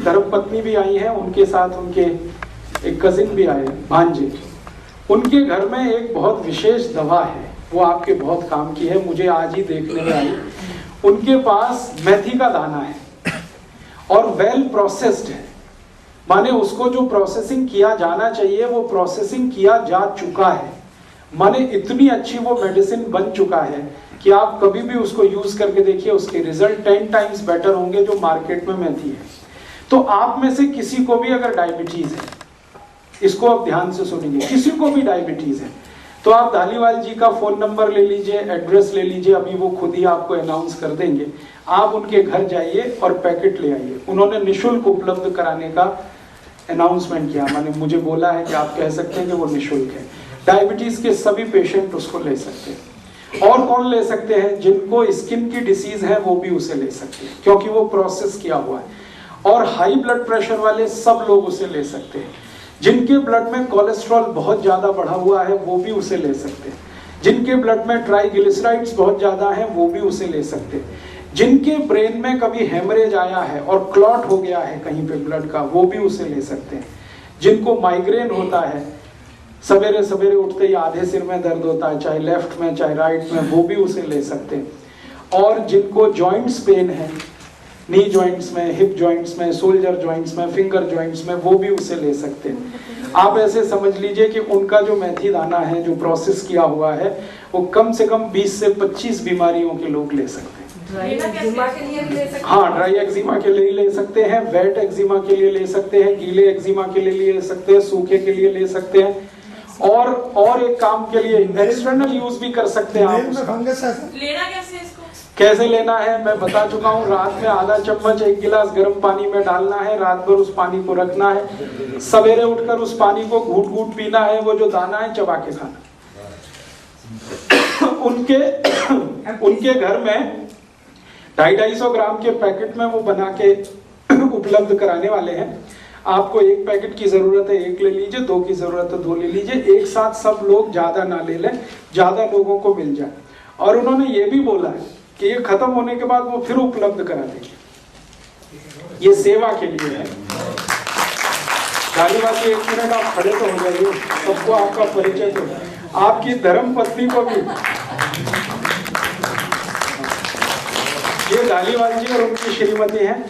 धर्मपत्नी भी आई है, उनके साथ उनके एक कजिन भी आए, भांजे। उनके घर में एक बहुत विशेष दवा है, वो आपके बहुत काम की है, मुझे आज ही देखने में आई। उनके पास मेथी का दाना है और वेल प्रोसेस्ड है, माने उसको जो प्रोसेसिंग किया जाना चाहिए वो प्रोसेसिंग किया जा चुका है। माने इतनी अच्छी वो मेडिसिन बन चुका है कि आप कभी भी उसको यूज करके देखिए, उसके रिजल्ट 10 टाइम्स बेटर होंगे जो मार्केट में मेथी है। तो आप में से किसी को भी अगर डायबिटीज है, इसको आप ध्यान से सुनेंगे, किसी को भी डायबिटीज है तो आप धालीवाल जी का फोन नंबर ले लीजिए, एड्रेस ले लीजिए, अभी वो खुद ही आपको अनाउंस कर देंगे। आप उनके घर जाइए और पैकेट ले आइए। उन्होंने निःशुल्क उपलब्ध कराने का अनाउंसमेंट किया, मैंने मुझे बोला है कि आप कह सकते हैं कि वो निःशुल्क है। डायबिटीज के सभी पेशेंट उसको ले सकते हैं। और कौन ले सकते हैं? जिनको स्किन की डिसीज है वो भी उसे ले सकते हैं, क्योंकि वो प्रोसेस किया हुआ है। और हाई ब्लड प्रेशर वाले सब लोग उसे ले सकते हैं। जिनके ब्लड में कोलेस्ट्रॉल बहुत ज्यादा बढ़ा हुआ है वो भी उसे ले सकते हैं। जिनके ब्लड में ट्राइग्लिसराइड्स बहुत ज्यादा है वो भी उसे ले सकते हैं। जिनके ब्रेन में कभी हेमरेज आया है और क्लॉट हो गया है कहीं पे ब्लड का, वो भी उसे ले सकते हैं। जिनको माइग्रेन होता है, सवेरे सवेरे उठते ही आधे सिर में दर्द होता है, चाहे लेफ्ट में चाहे राइट में, वो भी उसे ले सकते हैं। और जिनको जॉइंट्स पेन है, नी जॉइंट्स में, हिप जॉइंट्स में, शोल्डर जॉइंट्स में, फिंगर जॉइंट्स में, वो भी उसे ले सकते हैं। आप ऐसे समझ लीजिए कि उनका जो मेथी दाना है जो प्रोसेस किया हुआ है वो कम से कम 20 से 25 बीमारियों के लोग ले सकते हैं। हाँ, ड्राई एक्जिमा के लिए ले सकते हैं, वेट एक्जिमा के लिए ले सकते हैं, गीले एक्जिमा के लिए ले सकते हैं, सूखे के लिए ले सकते हैं, और एक काम के लिए एक्सटर्नल यूज भी कर सकते हैं आप उसका। लेना कैसे इसको? कैसे लेना है मैं बता चुका हूँ। रात में आधा चम्मच 1 गिलास गर्म पानी में डालना है, रात भर उस पानी को रखना है, सवेरे उठकर उस पानी को घूट घूट पीना है, वो जो दाना है चबा के खाना। उनके घर में 250-250 ग्राम के पैकेट में वो बना के उपलब्ध कराने वाले हैं। आपको एक पैकेट की जरूरत है, 1 ले लीजिए, 2 की जरूरत है 2 ले लीजिए, एक साथ सब लोग ज्यादा ना ले लें, ज्यादा लोगों को मिल जाए। और उन्होंने ये भी बोला है कि ये खत्म होने के बाद वो फिर उपलब्ध करा देंगे। ये सेवा के लिए है। धालीवाल जी 1 मिनट आप खड़े तो हो जाइए, सबको आपका परिचय दो। आपकी धर्मपत्नी को भी, ये धालीवाल जी और उनकी श्रीमती हैं।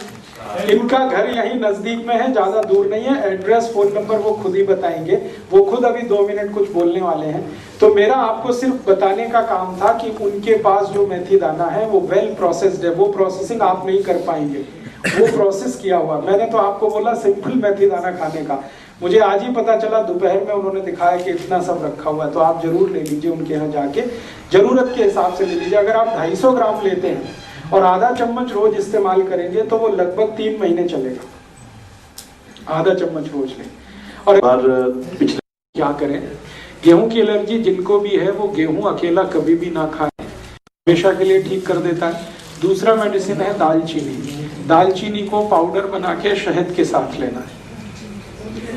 इनका घर यहीं नजदीक में है, ज्यादा दूर नहीं है। एड्रेस, फोन नंबर वो खुद ही बताएंगे। वो खुद अभी 2 मिनट कुछ बोलने वाले हैं। तो मेरा आपको सिर्फ बताने का काम था कि उनके पास जो मेथी दाना है वो वेल प्रोसेस्ड है। वो प्रोसेसिंग आप नहीं कर पाएंगे, वो प्रोसेस किया हुआ। मैंने तो आपको बोला सिंपल मेथी दाना खाने का, मुझे आज ही पता चला, दोपहर में उन्होंने दिखाया कि इतना सब रखा हुआ है। तो आप जरूर ले लीजिए, उनके यहाँ जाके जरूरत के हिसाब से ले लीजिए। अगर आप 250 ग्राम लेते हैं और आधा चम्मच रोज इस्तेमाल करेंगे तो वो लगभग 3 महीने चलेगा। आधा चम्मच रोज लें। और पिछले क्या करें, गेहूं की एलर्जी जिनको भी है वो गेहूं अकेला कभी भी ना खाएं, हमेशा के लिए ठीक कर देता है। दूसरा मेडिसिन है दालचीनी। दालचीनी को पाउडर बना के शहद के साथ लेना है।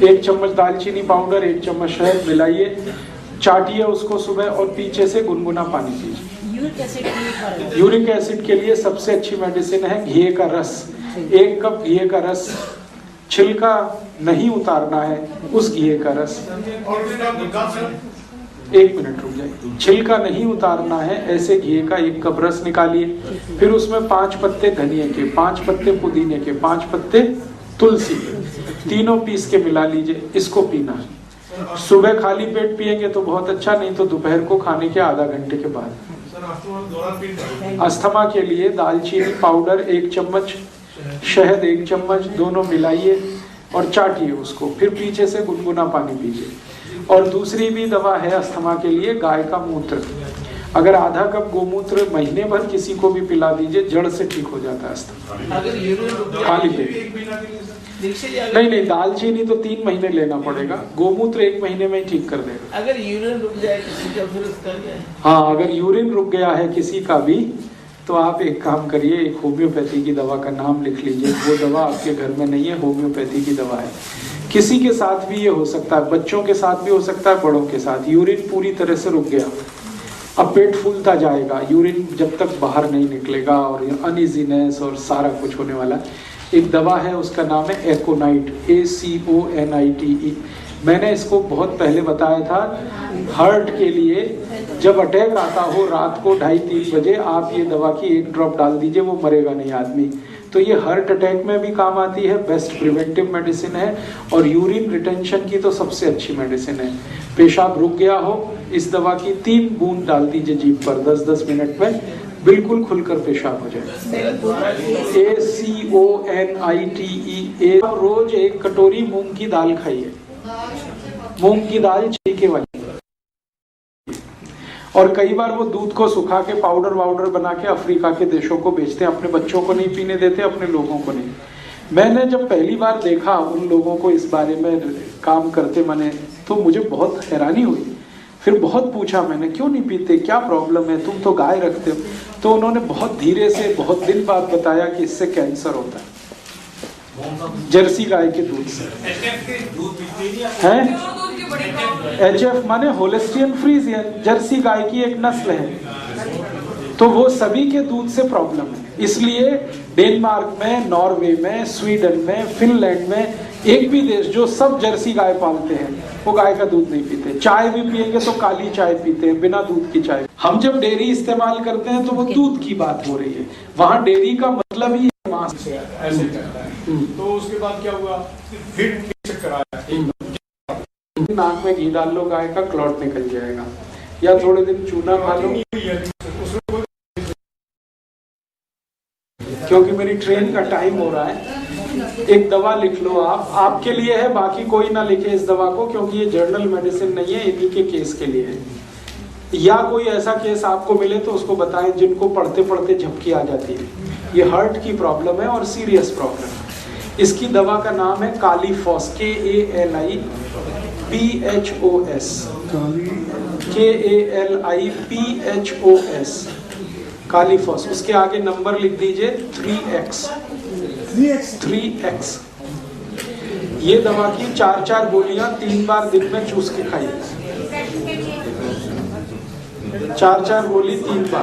1 चम्मच दालचीनी पाउडर, 1 चम्मच शहद मिलाइए, चाटिए उसको सुबह और पीछे से गुनगुना पानी पीजिए। यूरिक एसिड के लिए सबसे अच्छी मेडिसिन है घी का रस। 1 कप घी का रस, छिलका नहीं उतारना है उस घी का रस। 1 मिनट रुक जाइए। छिलका नहीं उतारना है ऐसे घी का 1 कप रस निकालिए। फिर उसमें 5 पत्ते धनिया के, 5 पत्ते पुदीने के, 5 पत्ते तुलसी के, तीनों पीस के मिला लीजिए। इसको पीना है। सुबह खाली पेट पिएंगे तो बहुत अच्छा, नहीं तो दोपहर को खाने के आधा घंटे के बाद। अस्थमा के लिए दालचीनी पाउडर 1 चम्मच, शहद 1 चम्मच, दोनों मिलाइए और चाटिए उसको। फिर पीछे से गुनगुना पानी पीजिए। और दूसरी भी दवा है अस्थमा के लिए, गाय का मूत्र। अगर आधा कप गोमूत्र महीने भर किसी को भी पिला दीजिए, जड़ से ठीक हो जाता है अस्थमा, खाली पेट। नहीं, दालचीनी तो 3 महीने लेना पड़ेगा, गोमूत्र 1 महीने में ही ठीक कर देगा। अगर यूरिन रुक जाए किसी का फिर उसका क्या? हाँ, अगर यूरिन रुक गया है किसी का भी तो आप एक काम करिए, एक होम्योपैथी की दवा का नाम लिख लीजिए। वो दवा आपके घर में नहीं है, होम्योपैथी की दवा है। किसी के साथ भी ये हो सकता है, बच्चों के साथ भी हो सकता है, बड़ों के साथ। यूरिन पूरी तरह से रुक गया, अब पेट फूलता जाएगा, यूरिन जब तक बाहर नहीं निकलेगा और अनइजीनेस और सारा कुछ होने वाला है। एक दवा है, उसका नाम है एकोनाइट, ACONITE। मैंने इसको बहुत पहले बताया था। हार्ट के लिए जब अटैक आता हो रात को 2:30-3 बजे, आप ये दवा की 1 ड्रॉप डाल दीजिए, वो मरेगा नहीं आदमी। तो ये हार्ट अटैक में भी काम आती है, बेस्ट प्रिवेंटिव मेडिसिन है। और यूरिन रिटेंशन की तो सबसे अच्छी मेडिसिन है। पेशाब रुक गया हो, इस दवा की 3 बूंद डाल दीजिए जीभ पर 10-10 मिनट में, बिल्कुल खुलकर पेशाब हो जाए। ACONITE। रोज 1 कटोरी मूंग की दाल खाइए, मूंग की दाल छिलके वाली। और कई बार वो दूध को सुखा के पाउडर वाउडर बना के अफ्रीका के देशों को बेचते हैं, अपने बच्चों को नहीं पीने देते, अपने लोगों को नहीं। मैंने जब पहली बार देखा उन लोगों को इस बारे में काम करते मैंने, तो मुझे बहुत हैरानी हुई। फिर बहुत पूछा मैंने, क्यों नहीं पीते, क्या प्रॉब्लम है, तुम तो गाय रखते हो। तो उन्होंने बहुत धीरे से बहुत दिन बाद बताया कि इससे कैंसर होता है, जर्सी गाय के दूध से। हैं? HF माने होलिस्टियन फ्रीजियन, जर्सी गाय की एक नस्ल है। तो वो सभी के दूध से प्रॉब्लम है। इसलिए डेनमार्क में, नॉर्वे में, स्वीडन में, फिनलैंड में, एक भी देश जो सब जर्सी गाय पालते हैं, वो गाय का दूध नहीं पीते। चाय भी पिएंगे तो काली चाय पीते हैं, बिना दूध की चाय। हम जब डेयरी इस्तेमाल करते हैं तो वो दूध की बात हो रही है, वहाँ डेयरी का मतलब ही मांस है। ऐसे करता है। तो उसके बाद क्या हुआ, फिर चेक कराया, नाक में घी डाल लो, गाय का क्लॉट निकल जाएगा, या थोड़े दिन चूना खा लो। क्योंकि मेरी ट्रेन का टाइम हो रहा है, एक दवा लिख लो आप, आपके लिए है, बाकी कोई ना लिखे इस दवा को, क्योंकि ये जर्नल मेडिसिन नहीं है, इन्हीं के केस के लिए है। या कोई ऐसा केस आपको मिले तो उसको बताएं जिनको पढ़ते पढ़ते झपकी आ जाती है। ये हार्ट की प्रॉब्लम है और सीरियस प्रॉब्लम है। इसकी दवा का नाम है कालीफॉस, KALIPHOS, कालीफॉस। उसके आगे नंबर लिख दीजिए 3x। ये दवा की 4-4 गोलियां 3 बार दिन में चूस के खाइए, 4-4 गोली 3 बार।